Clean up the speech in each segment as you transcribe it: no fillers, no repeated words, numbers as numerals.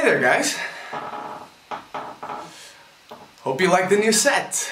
there, guys. Hope you like the new set.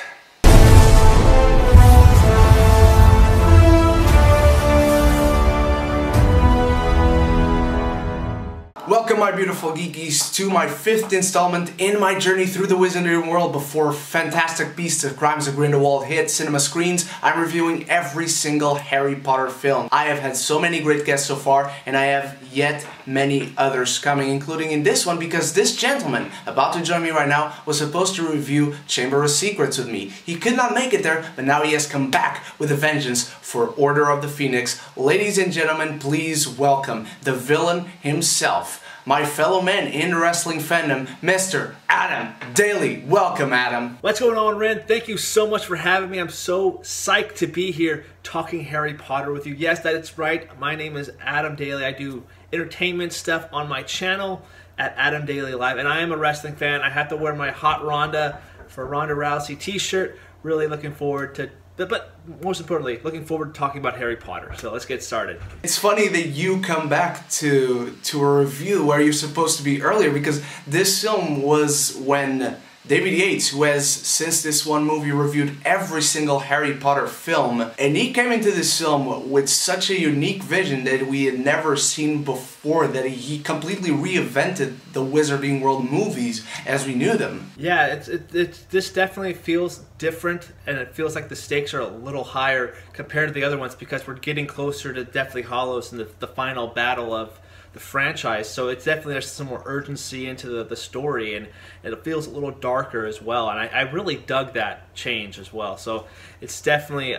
Welcome, my beautiful geekies, to my 5th installment in my journey through the Wizarding world. Before Fantastic Beasts of Crimes of Grindelwald hit cinema screens, I'm reviewing every single Harry Potter film. I have had so many great guests so far, and I have yet many others coming, including in this one, because this gentleman, about to join me right now, was supposed to review Chamber of Secrets with me. He could not make it there, but now he has come back with a vengeance for Order of the Phoenix. Ladies and gentlemen, please welcome the villain himself, my fellow man in wrestling fandom, Mr. Adam Daly. Welcome, Adam. What's going on, Ren? Thank you so much for having me. I'm so psyched to be here talking Harry Potter with you. Yes, that is right. My name is Adam Daly. I do entertainment stuff on my channel at Adam Daly Live, and I am a wrestling fan. I have to wear my Hot Ronda for Ronda Rousey t-shirt. Really looking forward to but most importantly, looking forward to talking about Harry Potter. So let's get started. It's funny that you come back to a review where you're supposed to be earlier, because this film was when David Yates, who has since this one movie reviewed every single Harry Potter film, and he came into this film with such a unique vision that we had never seen before, that he completely reinvented the Wizarding World movies as we knew them. Yeah, this definitely feels different, and it feels like the stakes are a little higher compared to the other ones, because we're getting closer to Deathly Hallows and the final battle of the franchise. So it's definitely, there's some more urgency into the story, and it feels a little darker as well, and I really dug that change as well. So it's definitely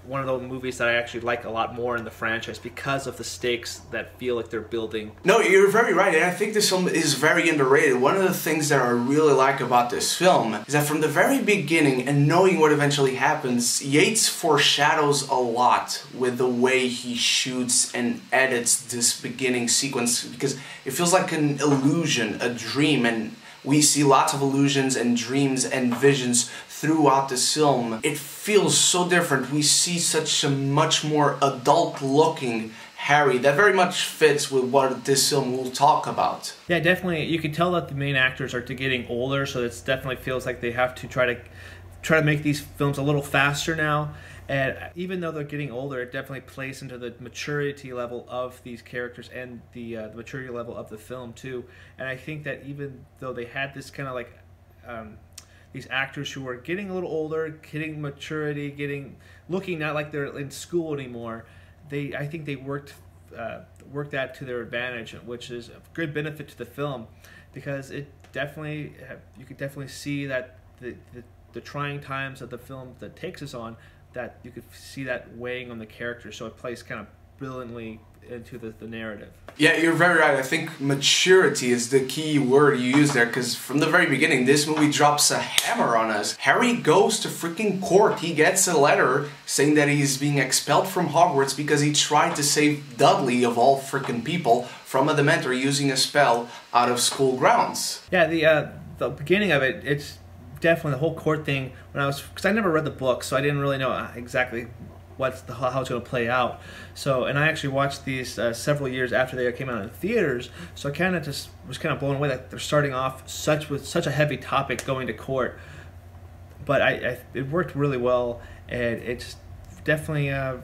one of those movies that I actually like a lot more in the franchise because of the stakes that feel like they're building. No, you're very right, and I think this film is very underrated. One of the things that I really like about this film is that from the very beginning, and knowing what eventually happens, Yates foreshadows a lot with the way he shoots and edits this beginning sequence, because it feels like an illusion, a dream, and we see lots of illusions and dreams and visions throughout this film. It feels so different. We see such a much more adult-looking Harry that very much fits with what this film will talk about. Yeah, definitely. You can tell that the main actors are getting older, so it definitely feels like they have to try to make these films a little faster now. And even though they're getting older, it definitely plays into the maturity level of these characters and the maturity level of the film too. And I think that even though they had this kind of like these actors who are getting a little older, getting maturity, looking not like they're in school anymore, I think they worked that to their advantage, which is a good benefit to the film, because it definitely, you could definitely see that the trying times of the film that takes us on, that you could see that weighing on the character, so it plays kind of brilliantly into the narrative. Yeah, you're very right. I think maturity is the key word you use there, because from the very beginning, this movie drops a hammer on us. Harry goes to freaking court. He gets a letter saying that he's being expelled from Hogwarts because he tried to save Dudley, of all freaking people, from a Dementor using a spell out of school grounds. Yeah, the beginning of it, it's definitely the whole court thing, because I never read the book, so I didn't really know exactly how it's going to play out. So, and I actually watched these several years after they came out in theaters, so I kind of just was kind of blown away that they're starting off with such a heavy topic, going to court. But it worked really well, and it's definitely an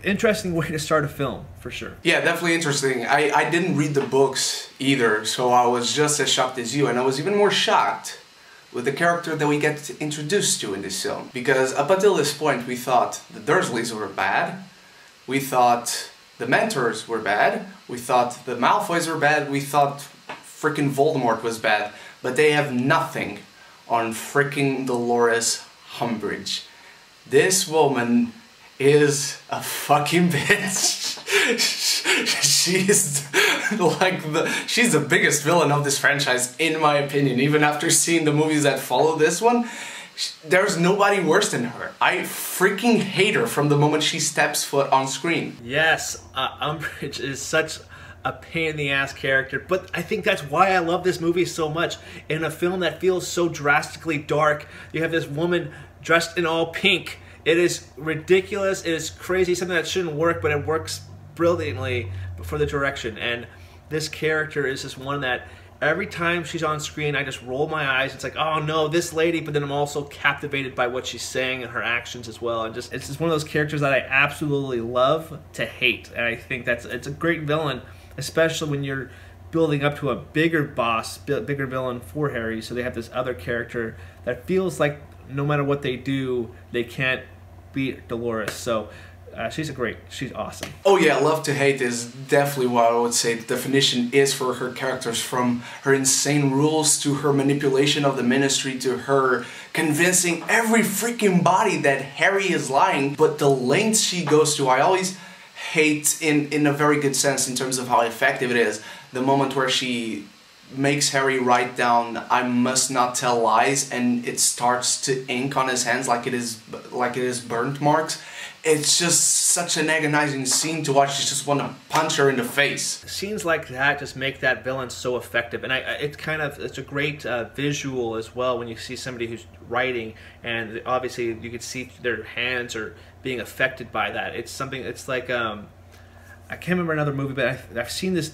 interesting way to start a film, for sure. Yeah, definitely interesting. I didn't read the books either, so I was just as shocked as you, and I was even more shocked with the character that we get introduced to in this film. Because up until this point, we thought the Dursleys were bad, we thought the Mentors were bad, we thought the Malfoys were bad, we thought frickin' Voldemort was bad, but they have nothing on frickin' Dolores Umbridge. This woman is a fucking bitch. She's like she's the biggest villain of this franchise, in my opinion. Even after seeing the movies that follow this one, there's nobody worse than her. I freaking hate her from the moment she steps foot on screen. Yes, Umbridge is such a pain in the ass character, but I think that's why I love this movie so much. In a film that feels so drastically dark, you have this woman dressed in all pink. It is ridiculous, it is crazy, something that shouldn't work, but it works brilliantly for the direction. And this character is just one that every time she's on screen, I just roll my eyes. It's like, oh no, this lady, but then I'm also captivated by what she's saying and her actions as well. And it's just one of those characters that I absolutely love to hate. And I think it's a great villain, especially when you're building up to a bigger boss, bigger villain for Harry. So they have this other character that feels like no matter what they do, they can't beat Dolores. So she's awesome. Oh yeah, love to hate is definitely what I would say the definition is for her characters, from her insane rules to her manipulation of the ministry to her convincing every freaking body that Harry is lying, but the lengths she goes to, I always hate in a very good sense in terms of how effective it is. The moment where she makes Harry write down "I must not tell lies" and it starts to ink on his hands like it is burnt marks. It's just such an agonizing scene to watch. You just want to punch her in the face. Scenes like that just make that villain so effective, and it's a great visual as well when you see somebody who's writing, and obviously you can see their hands are being affected by that. It's something. It's like I can't remember another movie, but I've seen this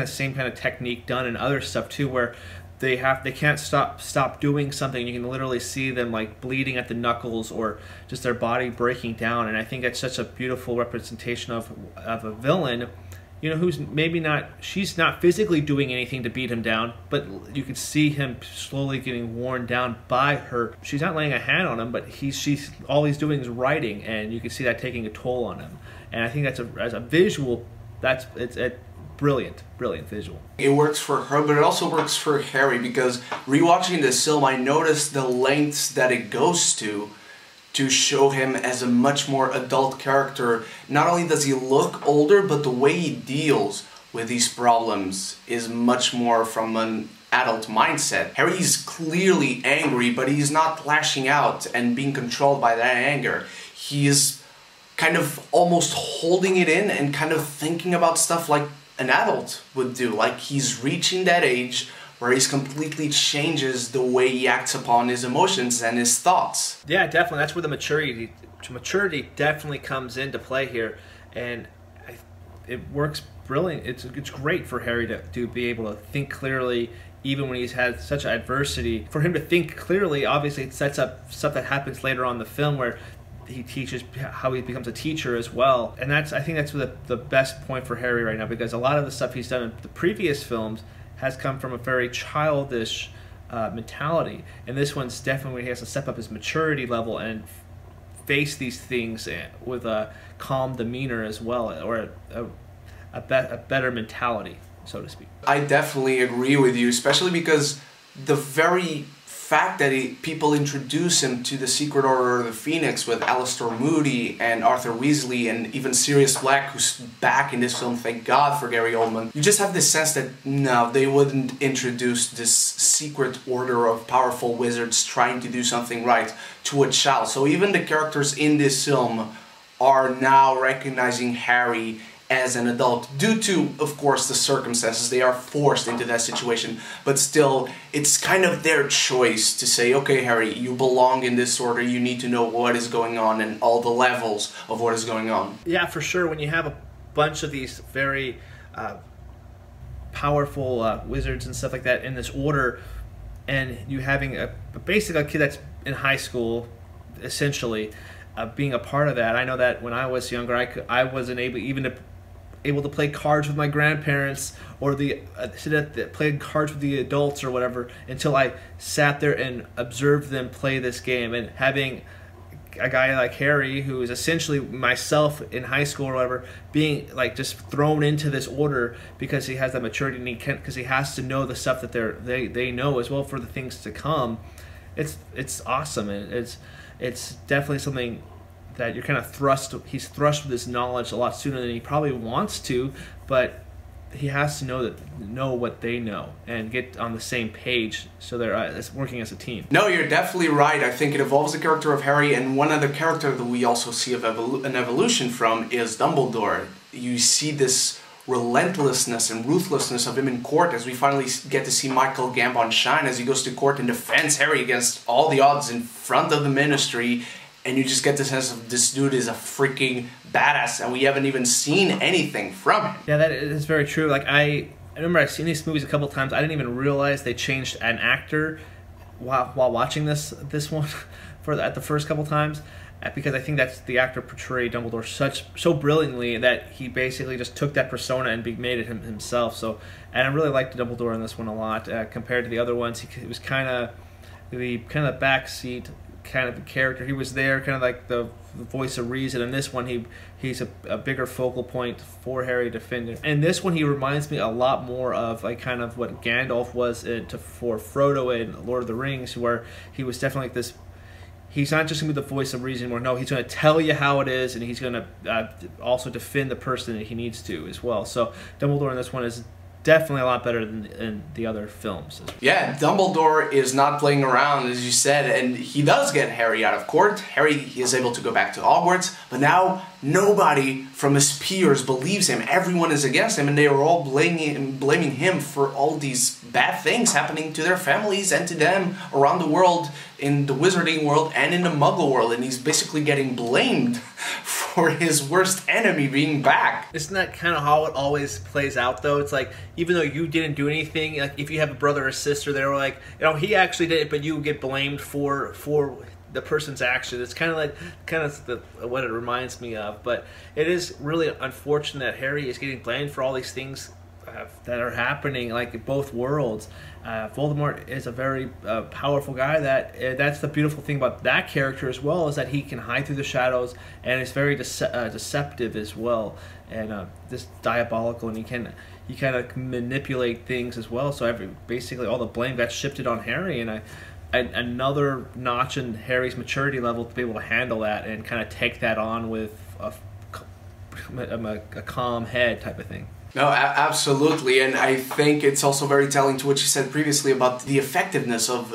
same kind of technique done in other stuff too, where they can't stop doing something. You can literally see them like bleeding at the knuckles or just their body breaking down. And I think that's such a beautiful representation of a villain, you know, who's she's not physically doing anything to beat him down, but you can see him slowly getting worn down by her. She's not laying a hand on him, but all he's doing is writing, and you can see that taking a toll on him. And I think as a visual, it's a brilliant visual. It works for her, but it also works for Harry, because rewatching this film, I noticed the lengths that it goes to show him as a much more adult character. Not only does he look older, but the way he deals with these problems is much more from an adult mindset. Harry's clearly angry, but he's not lashing out and being controlled by that anger. He is kind of almost holding it in and kind of thinking about stuff like an adult would do. Like he's reaching that age where he completely changes the way he acts upon his emotions and his thoughts. Yeah, definitely. That's where the maturity definitely comes into play here, and it works brilliant. It's great for Harry to be able to think clearly, even when he's had such adversity. For him to think clearly, obviously, it sets up stuff that happens later on in the film where he teaches how he becomes a teacher as well. And I think that's the best point for Harry right now, because a lot of the stuff he's done in the previous films has come from a very childish mentality. And this one's definitely where he has to step up his maturity level and face these things with a calm demeanor as well, or a better mentality, so to speak. I definitely agree with you, especially because the very fact that people introduce him to the Secret Order of the Phoenix with Alastor Moody and Arthur Weasley and even Sirius Black, who's back in this film, thank God for Gary Oldman. You just have this sense that no, they wouldn't introduce this secret order of powerful wizards trying to do something right to a child. So even the characters in this film are now recognizing Harry as an adult, due to, of course, the circumstances. They are forced into that situation, but still, it's kind of their choice to say, okay, Harry, you belong in this order, you need to know what is going on and all the levels of what is going on. Yeah, for sure. When you have a bunch of these very powerful wizards and stuff like that in this order, and you having basically a kid that's in high school, essentially, being a part of that. I know that when I was younger, I wasn't able to play cards with my grandparents, or playing cards with the adults or whatever, until I sat there and observed them play this game. And having a guy like Harry, who is essentially myself in high school or whatever, being like just thrown into this order because he has that maturity and because he has to know the stuff that they know as well for the things to come. It's awesome, and it's definitely something that you're kind of he's thrust with this knowledge a lot sooner than he probably wants to, but he has to know what they know and get on the same page, so they're working as a team. No, you're definitely right. I think it evolves the character of Harry, and one other character that we also see an evolution from is Dumbledore. You see this relentlessness and ruthlessness of him in court as we finally get to see Michael Gambon shine as he goes to court and defends Harry against all the odds in front of the Ministry. And you just get the sense of this dude is a freaking badass, and we haven't even seen anything from him. Yeah, that is very true. Like remember I've seen these movies a couple times. I didn't even realize they changed an actor while watching this one at the first couple times, because I think that's the actor portrayed Dumbledore so brilliantly that he basically just took that persona and made it himself. So, and I really liked Dumbledore in this one a lot compared to the other ones. He was kind of the backseat kind of character. He was there, kind of like the voice of reason. In this one, he's a bigger focal point for Harry to defend. And this one, he reminds me a lot more of like kind of what Gandalf was for Frodo in Lord of the Rings, where he was definitely like this. He's not just going to be the voice of reason, where no, he's going to tell you how it is, and he's going to also defend the person that he needs to as well. So Dumbledore in this one is definitely a lot better than in the other films. Yeah, Dumbledore is not playing around, as you said, and he does get Harry out of court. Harry is able to go back to Hogwarts, but now nobody from his peers believes him. Everyone is against him, and they are all blaming him for all these bad things happening to their families and to them around the world, in the wizarding world and in the muggle world, and he's basically getting blamed for his worst enemy being back. Isn't that kind of how it always plays out, though? It's like, even though you didn't do anything, like if you have a brother or sister, they're like, you know, he actually did it, but you get blamed for the person's action. It's kind of what it reminds me of. But it is really unfortunate that Harry is getting blamed for all these things that are happening, like in both worlds. Voldemort is a very powerful guy. That's the beautiful thing about that character as well, is that he can hide through the shadows, and is very deceptive as well, and just diabolical, and he kind of manipulate things as well. So basically all the blame got shifted on Harry, and another notch in Harry's maturity level to be able to handle that and kind of take that on with a calm head type of thing. No, absolutely, and I think it's also very telling to what you said previously about the effectiveness of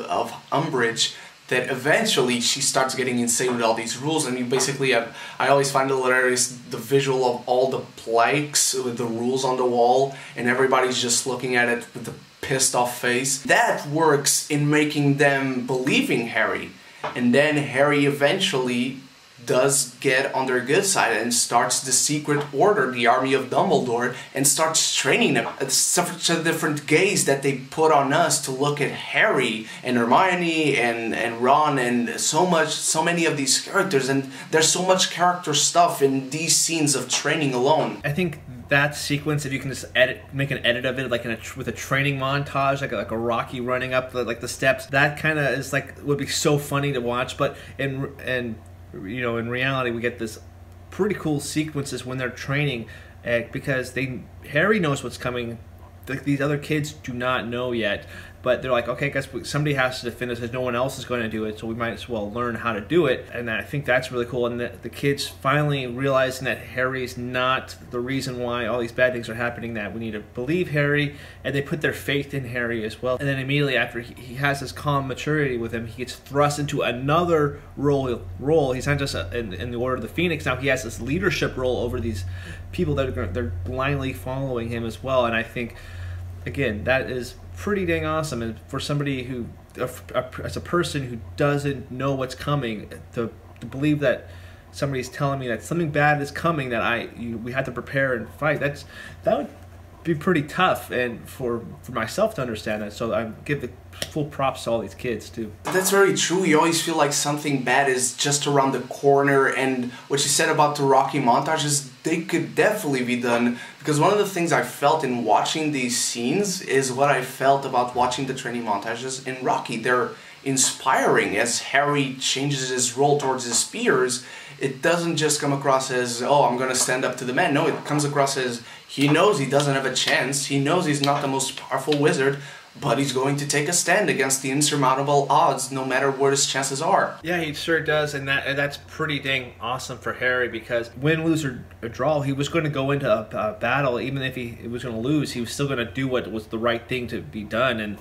Umbridge, that eventually she starts getting insane with all these rules. I mean, basically, I always find it hilarious, the visual of all the plaques with the rules on the wall, and everybody's just looking at it with a pissed off face. That works in making them believing Harry, and then Harry eventually does get on their good side and starts the secret order, the army of Dumbledore, and starts training them. It's such a different gaze that they put on us to look at Harry and Hermione and Ron and so many of these characters, and there's so much character stuff in these scenes of training alone. I think that sequence, if you can just make an edit of it, like with a training montage, like a Rocky running up the steps, that kind of is would be so funny to watch. But in reality, we get this pretty cool sequences when they're training, because Harry knows what's coming. These other kids do not know yet, but they're like, okay, guess somebody has to defend us, because no one else is going to do it, so we might as well learn how to do it. And I think that's really cool. And the kids finally realizing that Harry's not the reason why all these bad things are happening, that we need to believe Harry, and they put their faith in Harry as well. And then immediately after he has this calm maturity with him, he gets thrust into another role. He's not just in the Order of the Phoenix. Now he has this leadership role over these people that they're blindly following him as well. And I think, again, that is pretty dang awesome. And for somebody who, as a person who doesn't know what's coming, to believe that somebody's telling me that something bad is coming, that we have to prepare and fight, that would be pretty tough, and for myself to understand that. So I give the full props to all these kids too. That's very true. You always feel like something bad is just around the corner, and what you said about the Rocky montages, they could definitely be done, because one of the things I felt in watching these scenes is what I felt about watching the training montages in Rocky. They're inspiring. As Harry changes his role towards his peers, it doesn't just come across as, oh, I'm going to stand up to the man. No, it comes across as he knows he doesn't have a chance. He knows he's not the most powerful wizard, but he's going to take a stand against the insurmountable odds, no matter what his chances are. Yeah, he sure does, and that's pretty dang awesome for Harry, because win, lose, or draw, he was going to go into a battle. Even if he was going to lose, he was still going to do what was the right thing to be done, and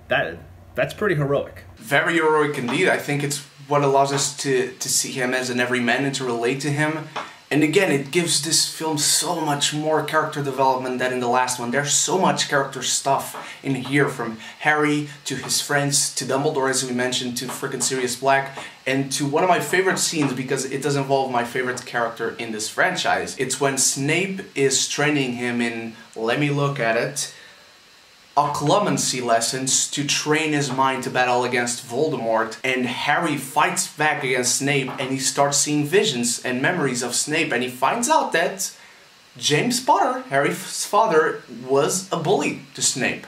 that's pretty heroic. Very heroic indeed. I think it's what allows us to see him as an everyman and to relate to him. And again, it gives this film so much more character development than in the last one. There's so much character stuff in here, from Harry to his friends to Dumbledore, as we mentioned, to frickin' Sirius Black, and to one of my favorite scenes, because it does involve my favorite character in this franchise. It's when Snape is training him in, let me look at it, occlumency lessons to train his mind to battle against Voldemort, and Harry fights back against Snape, and he starts seeing visions and memories of Snape, and he finds out that James Potter, Harry's father, was a bully to Snape.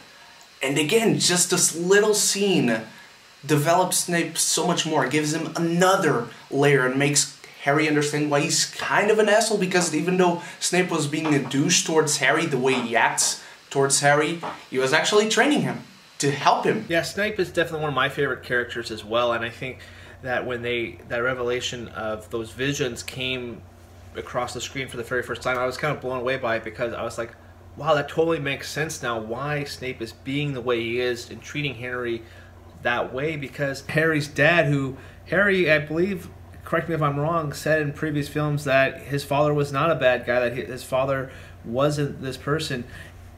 And again, just this little scene develops Snape so much more, gives him another layer, and makes Harry understand why he's kind of an asshole, because even though Snape was being a douche towards Harry, the way he acts towards Harry, he was actually training him to help him. Yeah, Snape is definitely one of my favorite characters as well, and I think that when that revelation of those visions came across the screen for the very first time, I was kind of blown away by it, because I was like, wow, that totally makes sense now why Snape is being the way he is and treating Harry that way, because Harry's dad, who Harry, I believe, correct me if I'm wrong, said in previous films that his father was not a bad guy, that his father wasn't this person.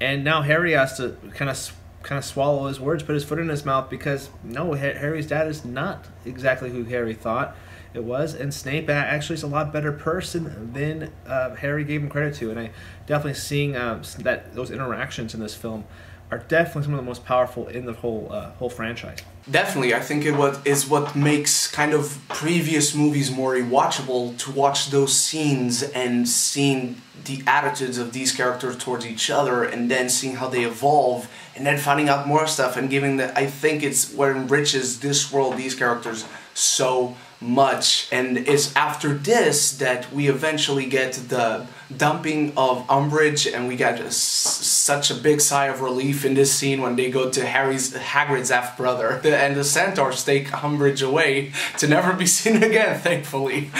And now Harry has to kind of swallow his words, put his foot in his mouth, because no, Harry's dad is not exactly who Harry thought it was, and Snape actually is a lot better person than Harry gave him credit to. And I definitely seeing that those interactions in this film are definitely some of the most powerful in the whole franchise. Definitely, I think it is what makes kind of previous movies more rewatchable, to watch those scenes and seeing the attitudes of these characters towards each other, and then seeing how they evolve, and then finding out more stuff, and giving that. I think it's what enriches this world, these characters, so much. And it's after this that we eventually get the dumping of Umbridge, and we get such a big sigh of relief in this scene when they go to Hagrid's half-brother, and the Centaurs take Umbridge away to never be seen again, thankfully.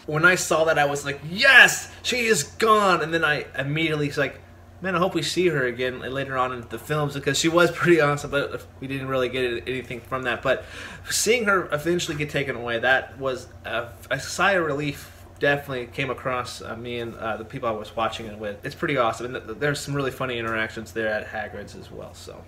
When I saw that, I was like, yes, she is gone, and then I immediately was like, man, I hope we see her again later on in the films, because she was pretty awesome, but we didn't really get anything from that. But seeing her eventually get taken away, that was a sigh of relief. Definitely came across me and the people I was watching it with. It's pretty awesome, and there's some really funny interactions there at Hagrid's as well. So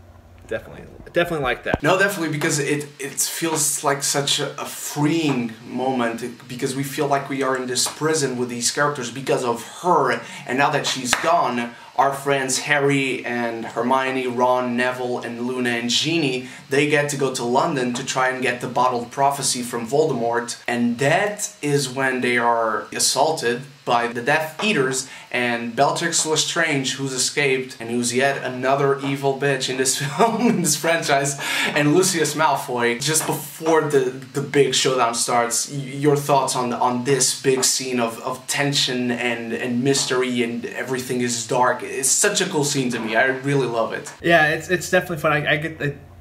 definitely like that. No, definitely, because it feels like such a freeing moment, because we feel like we are in this prison with these characters because of her, and now that she's gone, our friends Harry and Hermione, Ron, Neville, and Luna and Ginny, they get to go to London to try and get the bottled prophecy from Voldemort, and that is when they are assaulted by the Death Eaters, and Bellatrix Lestrange, who's escaped, and who's yet another evil bitch in this film, in this franchise, and Lucius Malfoy. Just before the big showdown starts, your thoughts on this big scene of tension and mystery, and everything is dark. It's such a cool scene to me. I really love it. Yeah, it's definitely fun. I get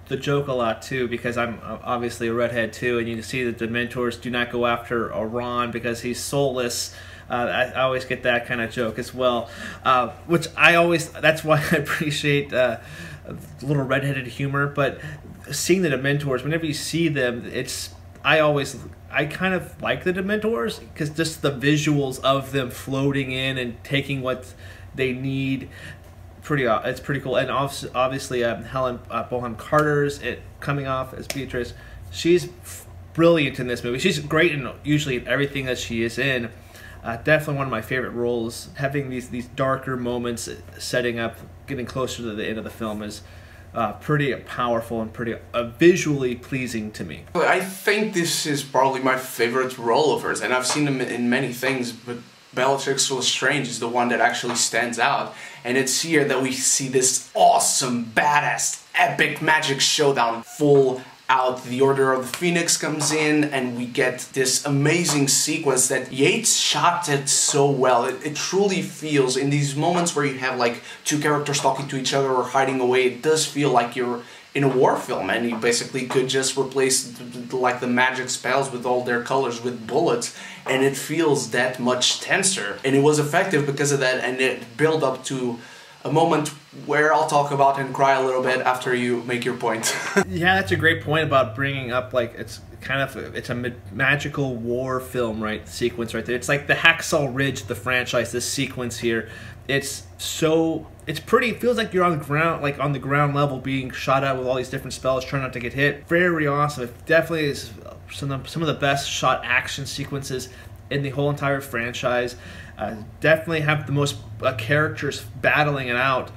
the joke a lot too, because I'm obviously a redhead too, and you see that the Dementors do not go after Ron because he's soulless. I always get that kind of joke as well, which that's why I appreciate little redheaded humor. But seeing the Dementors, whenever you see them, I kind of like the Dementors, because just the visuals of them floating in and taking what they need, it's pretty cool. And obviously Helen Bonham Carter's coming off as Beatrice. She's brilliant in this movie. She's great in usually everything that she is in. Definitely one of my favorite roles. Having these darker moments, setting up, getting closer to the end of the film is pretty powerful and pretty visually pleasing to me. I think this is probably my favorite role of hers, and I've seen them in many things, but Bellatrix Lestrange is the one that actually stands out. And it's here that we see this awesome, badass, epic magic showdown full out. The Order of the Phoenix comes in, and we get this amazing sequence that Yates shot it so well. It truly feels, in these moments where you have like two characters talking to each other or hiding away, it does feel like you're in a war film, and you basically could just replace the magic spells with all their colors with bullets, and it feels that much tenser. And it was effective because of that, and it built up to a moment where I'll talk about and cry a little bit after you make your point. Yeah, that's a great point about bringing up, like, it's a magical war film, right? Sequence right there. It's like the Hacksaw Ridge, the franchise, this sequence here. It feels like you're on the ground level being shot at with all these different spells, trying not to get hit. Very awesome. It definitely is some of the best shot action sequences in the whole entire franchise. Definitely have the most characters battling it out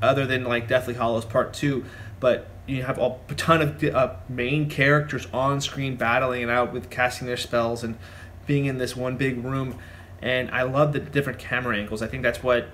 other than like Deathly Hallows Part 2, but you have a ton of main characters on screen battling it out with casting their spells and being in this one big room. And I love the different camera angles. I think that's what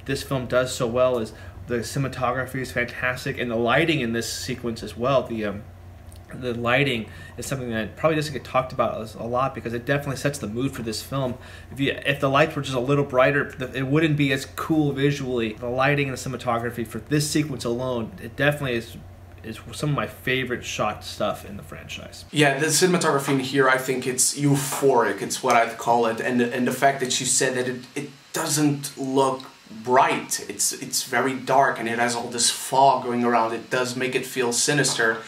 this film does so well, is the cinematography is fantastic, and the lighting in this sequence as well. The lighting is something that probably doesn't get talked about a lot, because it definitely sets the mood for this film. If the lights were just a little brighter, it wouldn't be as cool visually. The lighting and the cinematography for this sequence alone, it definitely is some of my favorite shot stuff in the franchise. Yeah, the cinematography in here, I think it's euphoric. It's what I'd call it, and the fact that you said that it doesn't look bright. It's very dark, and it has all this fog going around. It does make it feel sinister,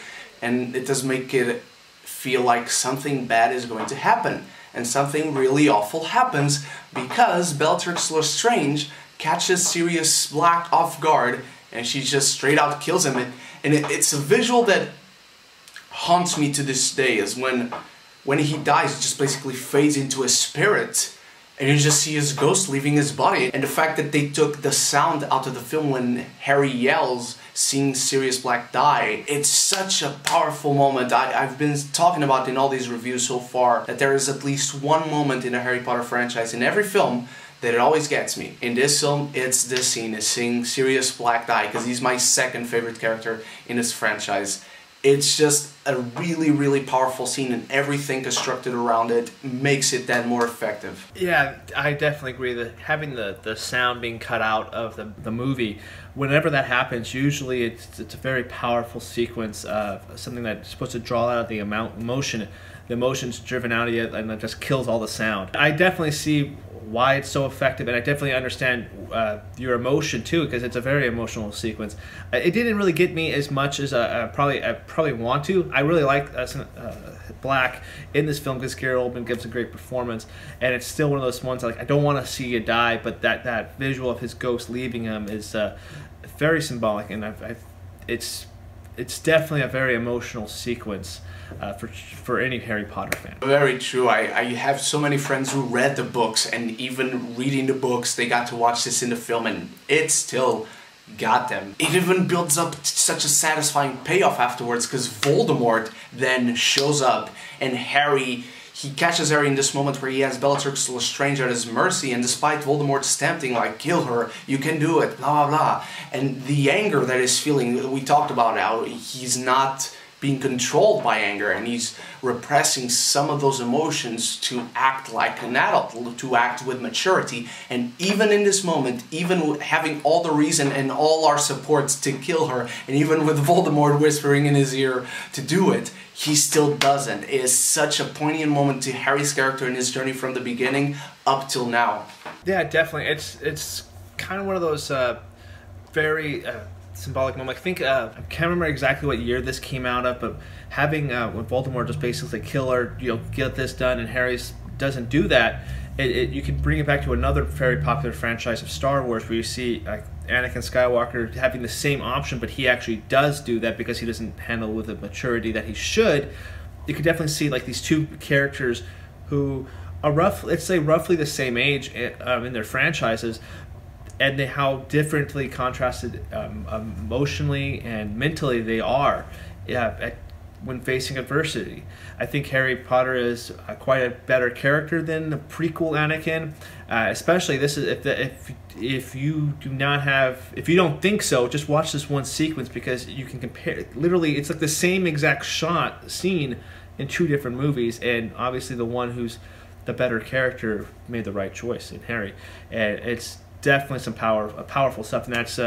and it does make it feel like something bad is going to happen, and something really awful happens, because Bellatrix Lestrange catches Sirius Black off guard, and she just straight out kills him. And it's a visual that haunts me to this day, is when he dies, it just basically fades into a spirit, and you just see his ghost leaving his body. And the fact that they took the sound out of the film when Harry yells, seeing Sirius Black die, it's such a powerful moment. I've been talking about in all these reviews so far that there is at least one moment in the Harry Potter franchise, in every film, that it always gets me. In this film, it's this scene, is seeing Sirius Black die, because he's my second favorite character in this franchise. It's just a really, really powerful scene, and everything constructed around it makes it that more effective. Yeah, I definitely agree that having the sound being cut out of the movie, whenever that happens, usually it's a very powerful sequence of something that's supposed to draw out the emotion. The emotion's driven out of you, and it just kills all the sound. I definitely see why it's so effective, and I definitely understand your emotion too, because it's a very emotional sequence. It didn't really get me as much as I probably want to. I really like Black in this film, because Gary Oldman gives a great performance, and it's still one of those ones like, I don't want to see you die, but that visual of his ghost leaving him is very symbolic, and it's definitely a very emotional sequence for any Harry Potter fan. Very true. I have so many friends who read the books, and even reading the books, they got to watch this in the film, and it still got them. It even builds up such a satisfying payoff afterwards, because Voldemort then shows up, and he catches Harry in this moment where he has Bellatrix Lestrange at his mercy, and despite Voldemort's tempting, like, kill her, you can do it, blah, blah, blah. And the anger that he's feeling, we talked about how he's not being controlled by anger, and he's repressing some of those emotions to act like an adult, to act with maturity. And even in this moment, even having all the reason and all our supports to kill her, and even with Voldemort whispering in his ear to do it, he still doesn't. It is such a poignant moment to Harry's character in his journey from the beginning up till now. Yeah, definitely. It's kind of one of those very symbolic moment. I think I can't remember exactly what year this came out of, but having when Voldemort just basically kill her, get this done, and Harry doesn't do that. You can bring it back to another very popular franchise of Star Wars, where you see Anakin Skywalker having the same option, but he actually does do that because he doesn't handle with the maturity that he should. You could definitely see like these two characters who are let's say roughly the same age in their franchises, and how differently contrasted emotionally and mentally they are when facing adversity. I think Harry Potter is quite a better character than the prequel Anakin. Especially this is if you don't think so, just watch this one sequence, because you can compare. Literally, it's like the same exact scene in two different movies, and obviously the one who's the better character made the right choice in Harry, and it's definitely some powerful stuff, and that's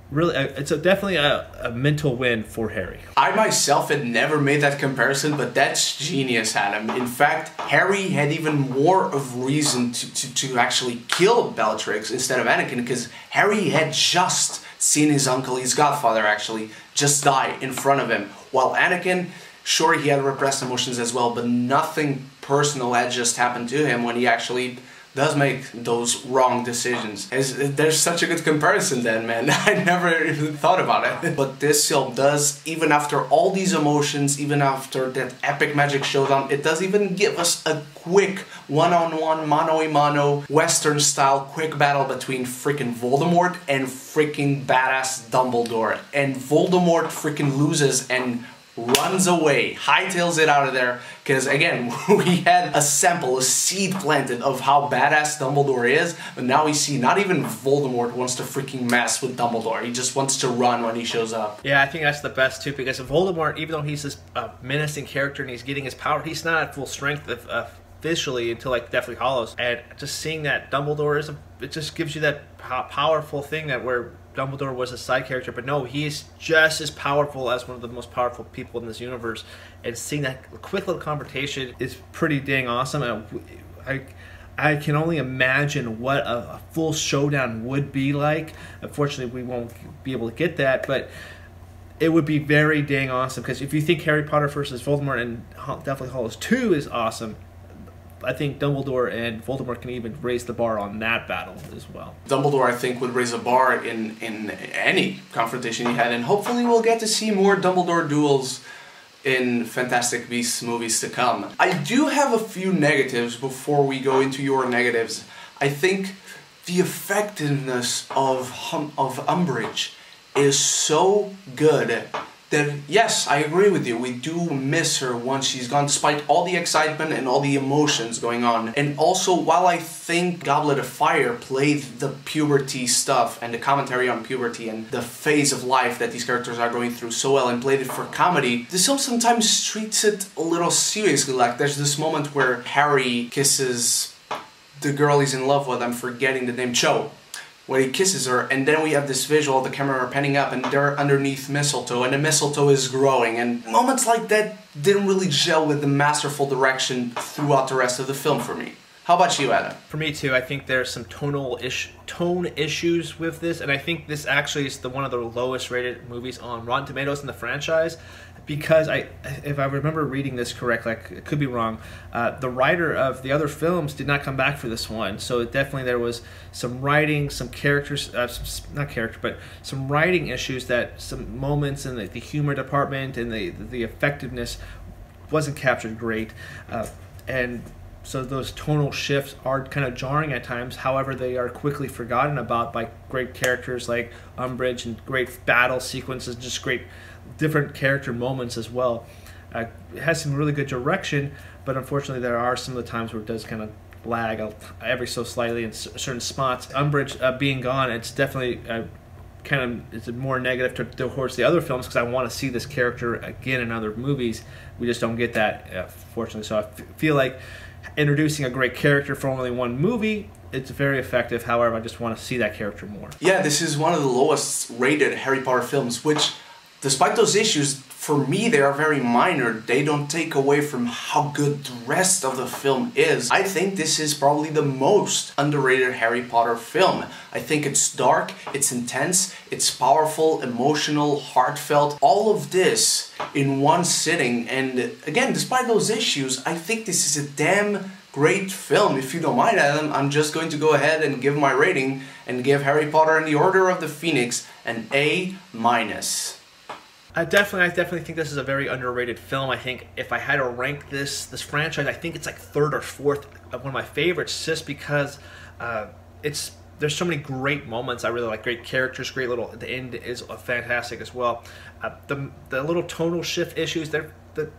really definitely a mental win for Harry. I myself had never made that comparison, but that's genius, Adam. In fact, Harry had even more of reason to actually kill Bellatrix instead of Anakin, because Harry had just seen his uncle, his godfather actually, just die in front of him, while Anakin, sure, he had repressed emotions as well, but nothing personal had just happened to him when he actually does make those wrong decisions. There's such a good comparison then, man. I never even thought about it. But this film does, even after all these emotions, even after that epic magic showdown, it does even give us a quick one-on-one, mano-a-mano, Western-style quick battle between freaking Voldemort and freaking badass Dumbledore. And Voldemort freaking loses and runs away, hightails it out of there, because again, we had a sample, a seed planted of how badass Dumbledore is, but now we see not even Voldemort wants to freaking mess with Dumbledore. He just wants to run when he shows up. Yeah, I think that's the best too, because Voldemort, even though he's this menacing character and he's getting his power, he's not at full strength officially until like Deathly Hallows, and just seeing that Dumbledore it just gives you that powerful thing that where Dumbledore was a side character, but no, he's just as powerful as one of the most powerful people in this universe. And seeing that quick little confrontation is pretty dang awesome. And I can only imagine what a full showdown would be like. Unfortunately, we won't be able to get that, but it would be very dang awesome. Because if you think Harry Potter versus Voldemort and Deathly Hallows 2 is awesome, I think Dumbledore and Voldemort can even raise the bar on that battle as well. Dumbledore, I think, would raise a bar in any confrontation he had, and hopefully we'll get to see more Dumbledore duels in Fantastic Beasts movies to come. I do have a few negatives before we go into your negatives. I think the effectiveness of Umbridge is so good that, yes, I agree with you, we do miss her once she's gone, despite all the excitement and all the emotions going on. And also, while I think Goblet of Fire played the puberty stuff and the commentary on puberty and the phase of life that these characters are going through so well and played it for comedy, this film sometimes treats it a little seriously. Like, there's this moment where Harry kisses the girl he's in love with, I'm forgetting the name, Cho, where he kisses her, and then we have this visual of the camera panning up and they're underneath mistletoe and the mistletoe is growing, and moments like that didn't really gel with the masterful direction throughout the rest of the film for me. How about you, Adam? For me too, I think there's some tone issues with this, and I think this actually is one of the lowest rated movies on Rotten Tomatoes in the franchise, because if I remember reading this correctly, I could be wrong, the writer of the other films did not come back for this one, so definitely there was some writing, some characters, some writing issues, that some moments in the humor department and the effectiveness wasn't captured great, and so those tonal shifts are kind of jarring at times. However, they are quickly forgotten about by great characters like Umbridge and great battle sequences, just great different character moments as well. It has some really good direction, but unfortunately there are some of the times where it does kind of lag every so slightly in certain spots. Umbridge being gone, it's definitely it's more negative towards the other films, because I want to see this character again in other movies. We just don't get that, fortunately. So I feel like introducing a great character for only one movie, it's very effective. However, I just want to see that character more. Yeah, this is one of the lowest rated Harry Potter films, which, despite those issues, for me they are very minor. They don't take away from how good the rest of the film is. I think this is probably the most underrated Harry Potter film. I think it's dark, it's intense, it's powerful, emotional, heartfelt, all of this in one sitting. And again, despite those issues, I think this is a damn great film. If you don't mind, Adam, I'm just going to go ahead and give my rating and give Harry Potter and the Order of the Phoenix an A-. I definitely think this is a very underrated film. I think if I had to rank this franchise, I think it's like third or fourth of one of my favorites, just because there's so many great moments. I really like great characters, the end is fantastic as well. The little tonal shift issues,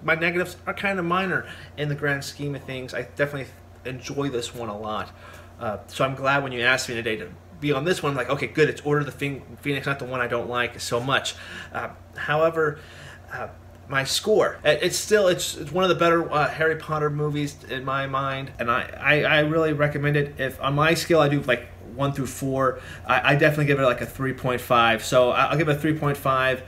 my negatives are kind of minor in the grand scheme of things. I definitely enjoy this one a lot. So I'm glad when you asked me today to be on this one, I'm like, okay, good, it's Order of the Phoenix, not the one I don't like so much. However, my score, it's one of the better Harry Potter movies in my mind, and I really recommend it. If on my scale I do like 1 through 4, I definitely give it like a 3.5. So I'll give it a 3.5.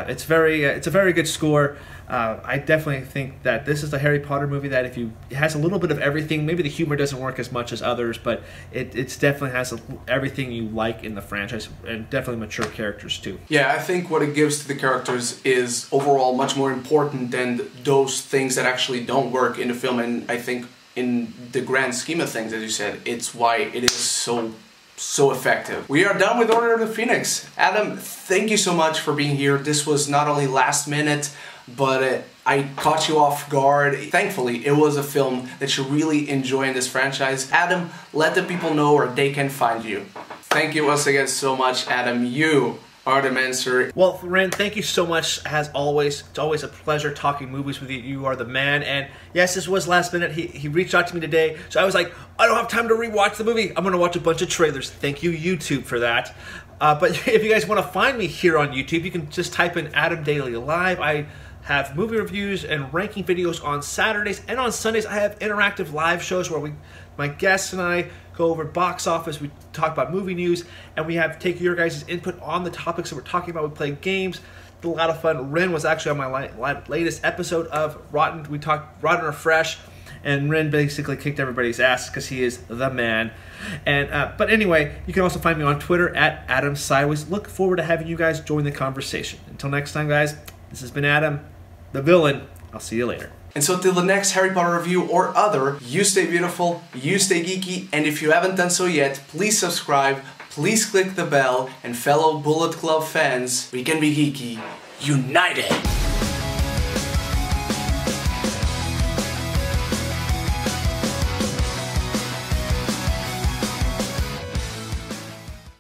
It's a very good score. I definitely think that this is a Harry Potter movie that it has a little bit of everything. Maybe the humor doesn't work as much as others, but it definitely has everything you like in the franchise, and definitely mature characters too. Yeah, I think what it gives to the characters is overall much more important than those things that actually don't work in the film. And I think in the grand scheme of things, as you said, it's why it is so effective. We are done with Order of the Phoenix. Adam, thank you so much for being here. This was not only last minute, but I caught you off guard. Thankfully, it was a film that you really enjoy in this franchise. Adam, let the people know where they can find you. Thank you once again so much, Adam. You are the man, sir. Well, Ren, thank you so much, as always. It's always a pleasure talking movies with you. You are the man. And yes, this was last minute. He reached out to me today, so I was like, I don't have time to rewatch the movie. I'm going to watch a bunch of trailers. Thank you, YouTube, for that. But if you guys want to find me here on YouTube, you can just type in Adam Daly Live. I have movie reviews and ranking videos on Saturdays, and on Sundays I have interactive live shows where my guests and I go over box office, we talk about movie news, and we take your guys' input on the topics that we're talking about. We play games. It's a lot of fun. Ren was actually on my latest episode of Rotten. We talked Rotten or Fresh, and Ren basically kicked everybody's ass because he is the man. And but anyway, you can also find me on Twitter at Adam Sideways. Look forward to having you guys join the conversation. Until next time, guys, this has been Adam, the villain. I'll see you later. And so till the next Harry Potter review or other, you stay beautiful, you stay geeky, and if you haven't done so yet, please subscribe, please click the bell, and fellow Bullet Club fans, we can be geeky, united!